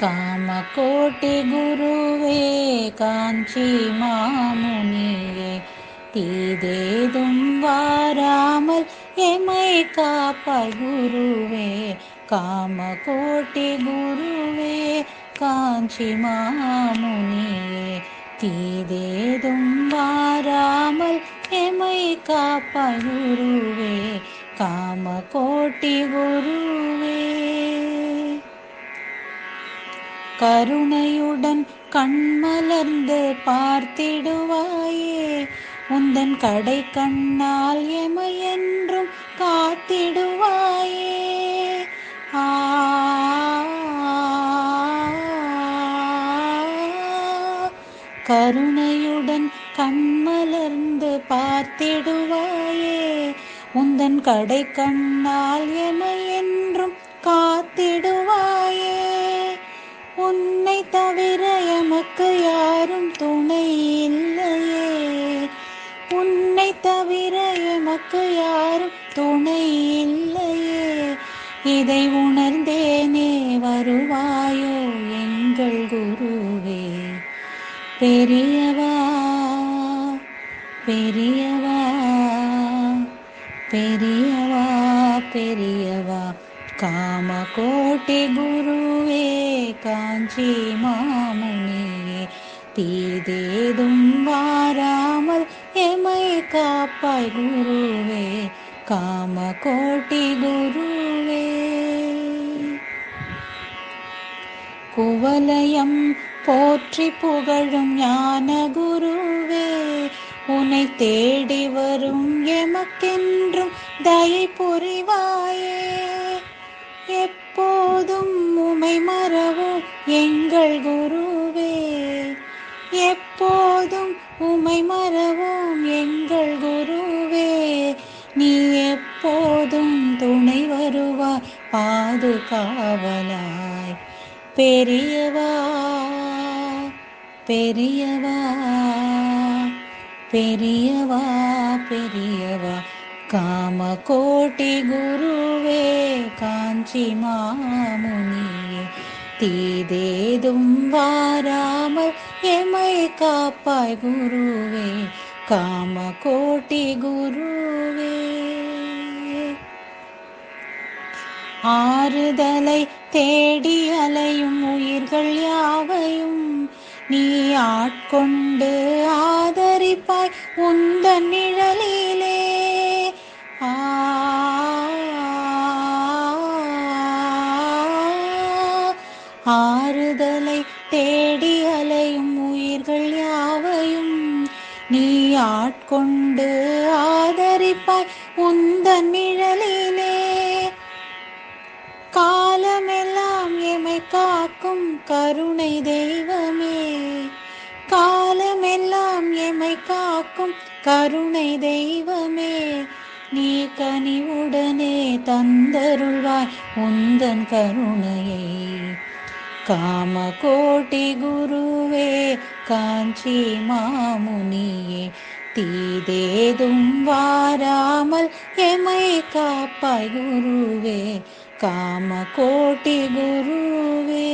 காமகோட்டி குருவே காஞ்சி மாமுனியே, தீதேதும் வாராமல் எமை காப்பாய் குருவே. காமகோட்டி குருவே காஞ்சி மாமுனியே, தீதேதும் வாராமல் எமை காப்பாய் குருவே. காமகோட்டி குருவே. கருணையுடன் கண்மலர்ந்து பார்த்திடுவாயே, உந்தன் கடை கண்ணால் எமையென்றும் காத்திடுவாயே. கருணையுடன் கண்மலர்ந்து பார்த்திடுவாயே, உந்தன் கடை கண்ணால் எமையென்றும் காத்திடுவாயே. உன்னை தவிர எமக்கு யாரும் துணை இல்லையே, உன்னை தவிர எமக்கு யாரும் துணை இல்லையே. இதை உணர்ந்தேனே வருவாயோ எங்கள் குருவே. பெரியவா பெரியவா பெரியவா பெரியவா, காமகோட்டி குருவே காஞ்சி மாமுனியே, தீதேதும் வாராமல் எமை காப்பாய் குருவே. காமகோட்டி குருவே. குவலயம் போற்றி புகழும் ஞான குருவே, உன்னை தேடி வரும் எமக்கென்றும் தயை புரிவாயே. எப்போதும் உமை மறவோம் எங்கள் குருவே, எப்போதும் உமை மறவோம் எங்கள் குருவே. நீ எப்போதும் துணை வருவாய் பாதுகாவலாய். பெரியவா பெரியவா பெரியவா பெரியவா, காமகோட்டி குருவே காஞ்சி மாமுனியே, தீதேதும் வாராமல் எமை காப்பாய் குருவே. காமகோட்டி குருவே. ஆறுதலை தேடி அலையும் உயிர்கள் யாவையும் நீ ஆட்கொண்டு ஆதரிப்பாய் உந்தன் நிழலிலே. ஆறுதலை தேடி அலையும் உயிர்கள் யாவையும் நீ ஆட்கொண்டு ஆதரிப்பாய் உந்தன் நிழலிலே. காலமெல்லாம் எமை காக்கும் கருணை தெய்வமே, காலமெல்லாம் எமை காக்கும் கருணை தெய்வமே. நீ கனிவுடனே தந்தருள்வாய் உந்தன் கருணையை. காமகோட்டி குருவே காஞ்சி மாமுனியே, தீதேதும் வாராமல் எமை காப்பாய் குருவே. காமகோட்டி குருவே.